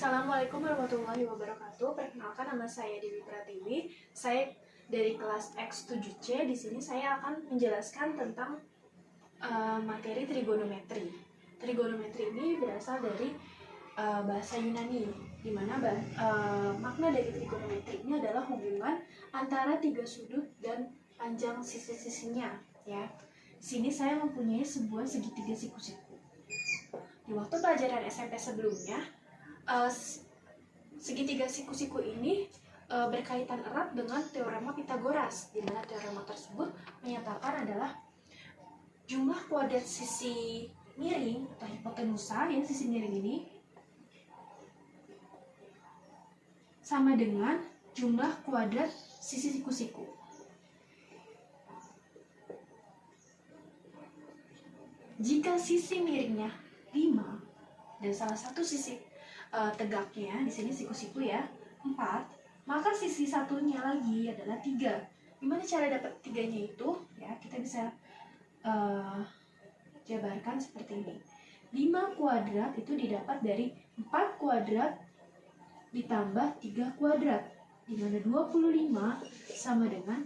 Assalamualaikum warahmatullahi wabarakatuh. Perkenalkan, nama saya Dewi Pratiwi. Saya dari kelas X7C. Di sini saya akan menjelaskan tentang materi trigonometri. Trigonometri ini berasal dari bahasa Yunani, di mana makna dari trigonometri ini adalah hubungan antara tiga sudut dan panjang sisi-sisinya. Ya, di sini saya mempunyai sebuah segitiga siku-siku. Di waktu pelajaran SMP sebelumnya, segitiga siku-siku ini berkaitan erat dengan teorema Pythagoras, di mana teorema tersebut menyatakan adalah jumlah kuadrat sisi miring atau hipotenusa, ya, sisi miring ini sama dengan jumlah kuadrat sisi siku-siku. Jika sisi miringnya 5 dan salah satu sisi tegaknya, di sini siku-siku ya, 4, maka sisi satunya lagi adalah 3. Gimana cara dapat 3-nya itu? Ya, kita bisa jabarkan seperti ini. 5 kuadrat itu didapat dari 4 kuadrat ditambah 3 kuadrat, di mana 25 sama dengan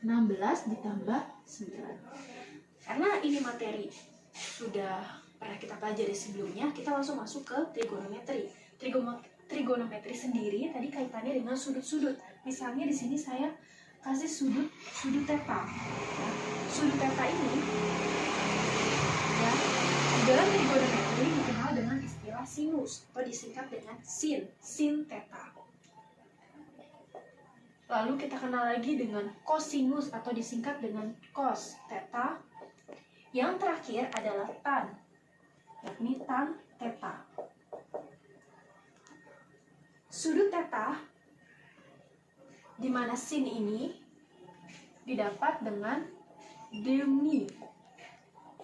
16 ditambah 9. Karena ini materi sudah pernah kita pelajari sebelumnya, kita langsung masuk ke trigonometri. Trigonometri sendiri tadi kaitannya dengan sudut-sudut. Misalnya di sini saya kasih sudut theta. Ya, sudut theta ini, ya, dalam trigonometri dikenal dengan istilah sinus atau disingkat dengan sin theta. Lalu kita kenal lagi dengan kosinus atau disingkat dengan cos theta. Yang terakhir adalah tan, yakni tan theta. Sudut theta, di mana sin ini didapat dengan demi.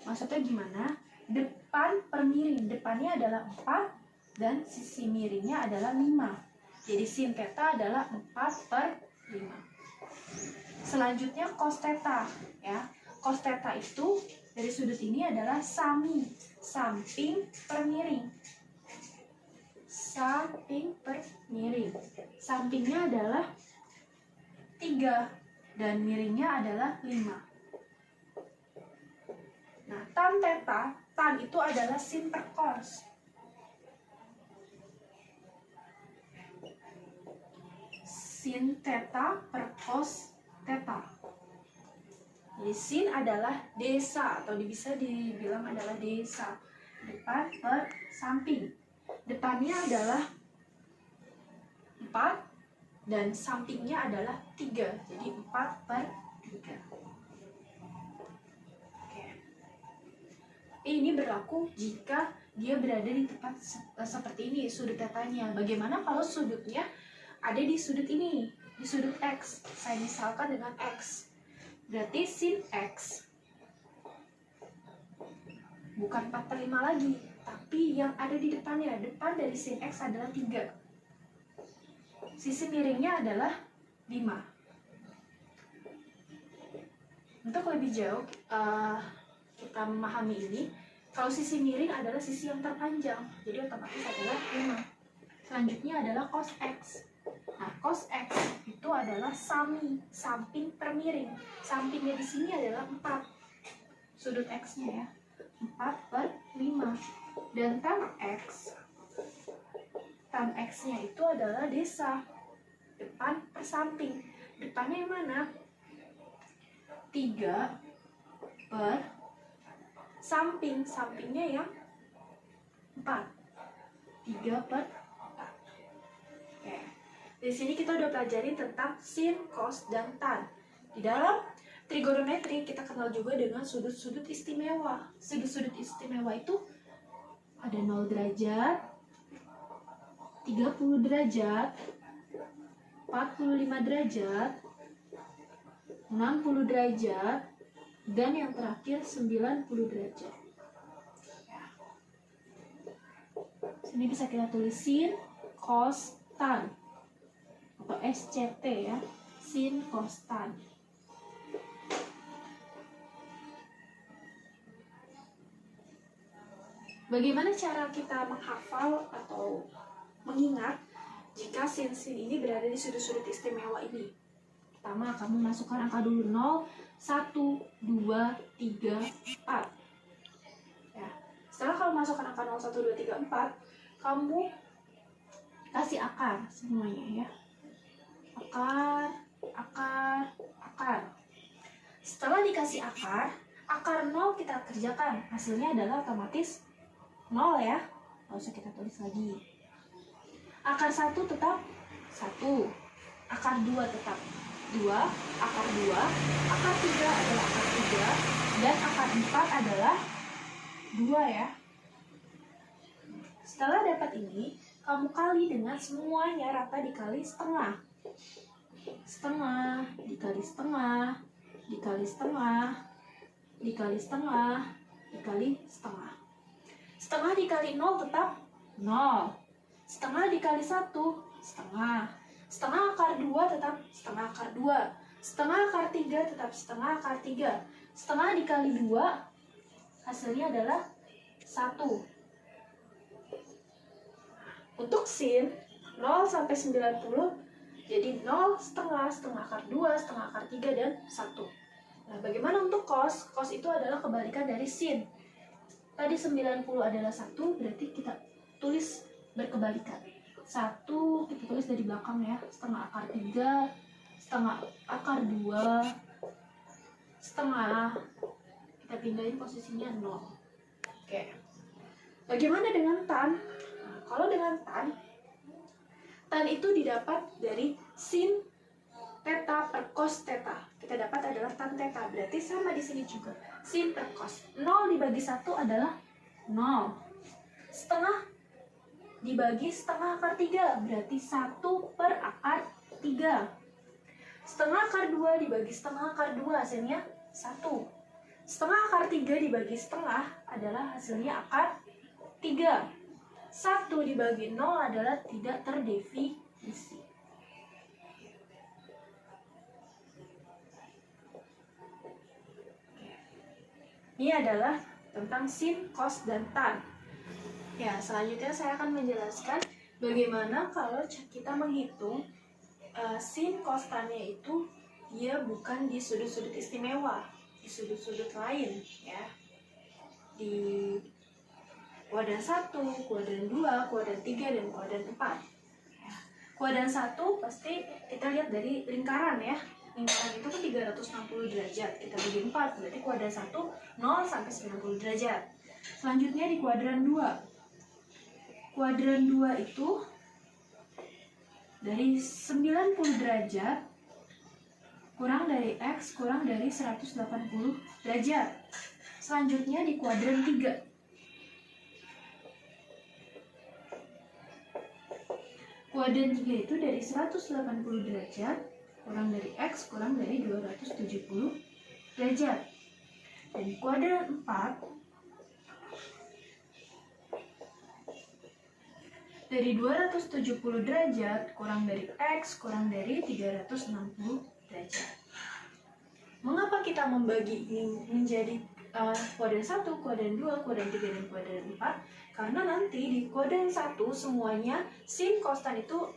Maksudnya gimana? Depan per miring, depannya adalah 4 dan sisi miringnya adalah 5. Jadi sin theta adalah 4 per 5. Selanjutnya cos theta, ya. Cos theta itu dari sudut ini adalah samping per miring. Samping per miring. Sampingnya adalah 3 dan miringnya adalah 5. Nah, tan theta, tan itu adalah sin per cos. Sin theta per cos theta. Jadi sin adalah desa atau bisa dibilang adalah desa, depan per samping. Depannya adalah 4 dan sampingnya adalah 3. Jadi 4 per 3. Oke. Ini berlaku jika dia berada di tempat seperti ini, sudut tetanya. Bagaimana kalau sudutnya ada di sudut ini, di sudut X? Saya misalkan dengan X. Berarti sin X bukan 4 per 5 lagi, tapi yang ada di depannya, depan dari sin X adalah 3. Sisi miringnya adalah 5. Untuk lebih jauh kita memahami ini, kalau sisi miring adalah sisi yang terpanjang, jadi otomatis adalah 5. Selanjutnya adalah cos X. Nah, cos X itu adalah samping per miring. Sampingnya di sini adalah 4. Sudut X-nya ya. 4 per 5. Dan tan X-nya itu adalah desa. Depan per samping. Depannya yang mana? 3 per samping. Sampingnya yang 4. 3 per 4. Oke. Di sini kita udah pelajari tentang sin, cos, dan tan. Di dalam trigonometri kita kenal juga dengan sudut-sudut istimewa. Sudut-sudut istimewa itu ada 0 derajat, 30 derajat, 45 derajat, 60 derajat, dan yang terakhir 90 derajat. Sini bisa kita tulis sin, cos, tan, atau SCT ya, sin, cos, tan. Bagaimana cara kita menghafal atau mengingat jika sin ini berada di sudut-sudut istimewa ini. Pertama, kamu masukkan angka dulu 0, 1, 2, 3, 4. Ya. Setelah kamu masukkan angka 0, 1, 2, 3, 4, kamu kasih akar semuanya ya. Akar. Setelah dikasih akar 0 kita kerjakan. Hasilnya adalah otomatis 0 ya. Nggak usah kita tulis lagi. Akar 1 tetap 1. Akar 2 tetap 2. Akar 2. Akar 3 adalah akar 3. Dan akar 4 adalah 2 ya. Setelah dapat ini, kamu kali dengan semuanya rata dikali setengah. Setengah dikali setengah dikali setengah dikali setengah dikali setengah. Setengah dikali 0 tetap 0. Setengah dikali 1 setengah. Setengah akar 2 tetap setengah akar 2. Setengah akar 3 tetap setengah akar 3. Setengah dikali 2 hasilnya adalah 1. Untuk sin 0 sampai 90 jadi 0, setengah akar 2, setengah akar 3, dan 1. Nah, bagaimana untuk cos? Cos itu adalah kebalikan dari sin. Tadi 90 adalah 1, berarti kita tulis berkebalikan. 1 kita tulis dari belakang ya, setengah akar 3, setengah akar 2, setengah. Kita pindahin posisinya 0. Oke. Bagaimana dengan tan? Nah, kalau dengan tan itu didapat dari sin theta per cos theta. Kita dapat adalah tan theta. Berarti sama di sini juga. Sin per cos. 0 dibagi 1 adalah 0. Setengah dibagi setengah akar 3. Berarti 1 per akar 3. Setengah akar 2 dibagi setengah akar 2. Hasilnya 1. Setengah akar 3 dibagi setengah adalah hasilnya akar 3. 1 dibagi 0 adalah tidak terdefinisi. Ini adalah tentang sin, cos, dan tan. Ya, selanjutnya saya akan menjelaskan bagaimana kalau kita menghitung sin, cos, tan-nya itu dia bukan di sudut-sudut istimewa, di sudut-sudut lain ya. Di kuadran 1, kuadran 2, kuadran 3, dan kuadran 4. Kuadran 1 pasti kita lihat dari lingkaran ya. Lingkaran itu kan 360 derajat. Kita bagi 4, berarti kuadran 1 0 sampai 90 derajat. Selanjutnya di kuadran 2. Kuadran 2 itu dari 90 derajat kurang dari X kurang dari 180 derajat. Selanjutnya di kuadran 3. Kuadran 3 itu dari 180 derajat kurang dari X kurang dari 270 derajat. Dan kuadran 4 dari 270 derajat kurang dari X kurang dari 360 derajat. Mengapa kita membagi ini menjadi kuadran 1, kuadran 2, kuadran 3, dan kuadran 4? Karena nanti di kuadran 1 semuanya sin, cos, tan itu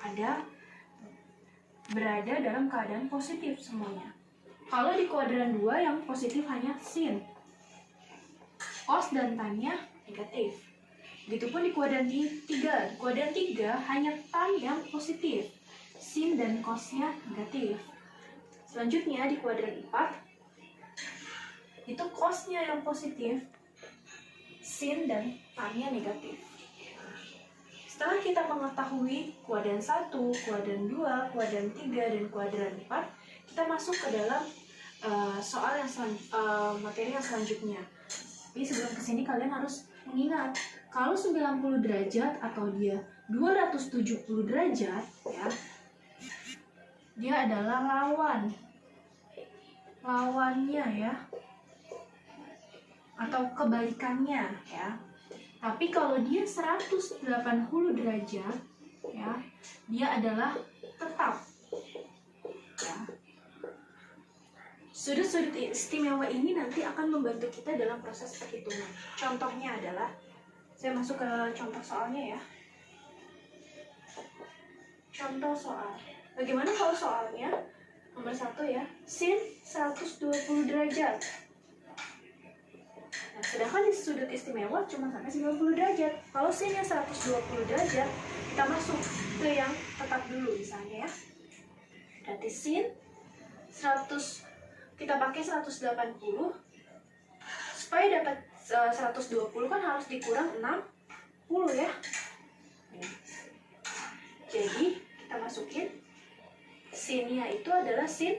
berada dalam keadaan positif semuanya. Kalau di kuadran 2 yang positif hanya sin, cos dan tan-nya negatif. Begitupun di kuadran 3. Di kuadran 3 hanya tan yang positif, sin dan cos-nya negatif. Selanjutnya di kuadran 4 itu cos-nya yang positif, sin dan tan-nya negatif. Setelah kita mengetahui kuadran 1, kuadran 2, kuadran 3, dan kuadran 4, kita masuk ke dalam soal yang materi yang selanjutnya. Tapi sebelum kesini kalian harus mengingat kalau 90 derajat atau dia 270 derajat ya, dia adalah lawannya ya, atau kebalikannya ya. Tapi kalau dia 180 derajat ya, dia adalah tetap ya. Sudut-sudut istimewa ini nanti akan membantu kita dalam proses perhitungan. Contohnya adalah, saya masuk ke contoh soalnya ya. contoh soal. Bagaimana kalau soalnya? Nomor 1 ya, sin 120 derajat. Nah, sedangkan di sudut istimewa cuma sampai 90 derajat. Kalau sinnya 120 derajat, kita masuk ke yang tetap dulu misalnya ya. Berarti sin 100, kita pakai 180. Supaya dapat 120 kan harus dikurang 60 ya. Jadi kita masukin sinnya itu adalah sin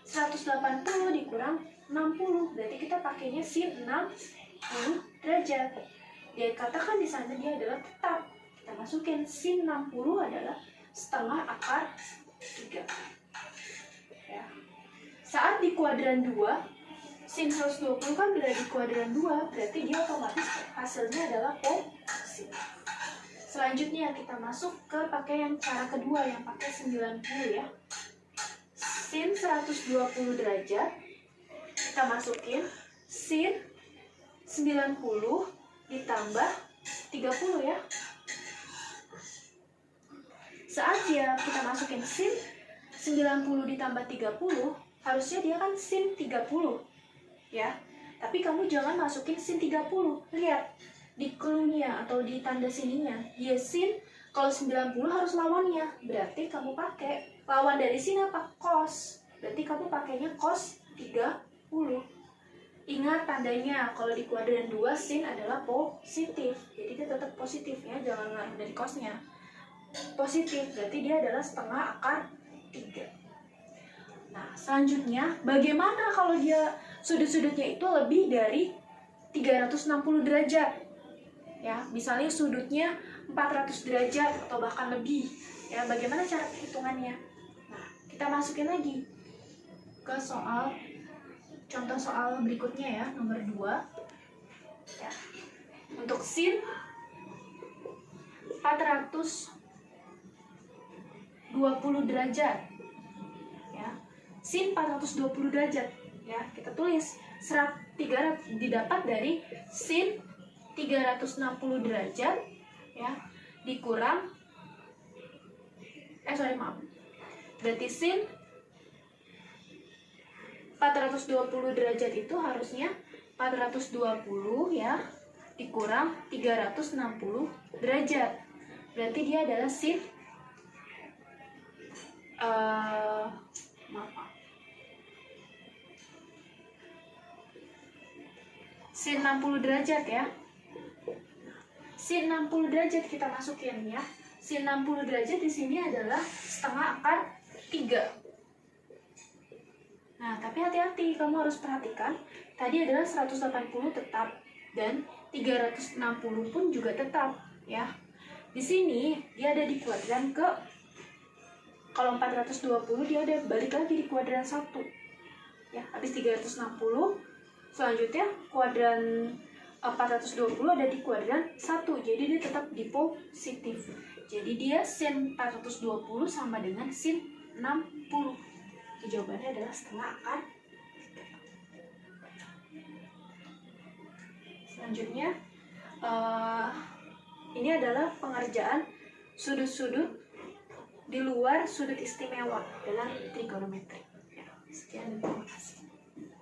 180 dikurang 60. Berarti kita pakainya sin 60 derajat. Dia katakan di sana dia adalah tetap. Kita masukin sin 60 adalah setengah akar 3. Ya. Saat di kuadran 2, sin 120 kan berada di kuadran 2, berarti dia otomatis hasilnya adalah positif. Selanjutnya kita masuk ke pakai yang cara kedua yang pakai 90 ya. Sin 120 derajat kita masukin sin 90 ditambah 30 ya. Saat kita masukin sin 90 ditambah 30, harusnya dia kan sin 30 ya. Tapi kamu jangan masukin sin 30. Lihat di clue-nya atau di tanda sininya, dia sin, kalau 90 harus lawannya. Berarti kamu pakai lawan dari sin apa? Cos. Berarti kamu pakainya cos 30. Ingat tandanya, kalau di kuadran 2 sin adalah positif. Jadi dia tetap positif ya, jangan ngaruh dari cosnya. Positif, berarti dia adalah setengah akar 3. Nah, selanjutnya bagaimana kalau dia sudut-sudutnya itu lebih dari 360 derajat? Ya, misalnya sudutnya 400 derajat atau bahkan lebih. Ya, bagaimana cara perhitungannya? Nah, kita masukin lagi ke soal, contoh soal berikutnya ya, nomor 2. Ya. Untuk sin 420 derajat. Ya. Sin 420 derajat. Ya, kita tulis 300 didapat dari sin 360 derajat ya dikurang berarti sin 420 derajat itu harusnya 420 ya dikurang 360 derajat. Berarti dia adalah sin sin 60 derajat ya. Sin 60 derajat kita masukin ya. Sin 60 derajat di sini adalah setengah akar 3. Nah, tapi hati-hati, kamu harus perhatikan. Tadi adalah 180 tetap dan 360 pun juga tetap ya. Di sini dia ada di kuadran ke, kalau 420 dia ada balik lagi di kuadran 1. Ya, habis 360 selanjutnya kuadran 420 ada di kuadran 1, jadi dia tetap di positif. Jadi dia sin 420 sama dengan sin 60. Jadi jawabannya adalah setengah akar 3. Selanjutnya ini adalah pengerjaan sudut-sudut di luar sudut istimewa dalam trigonometri. Ya, sekian dan terima kasih.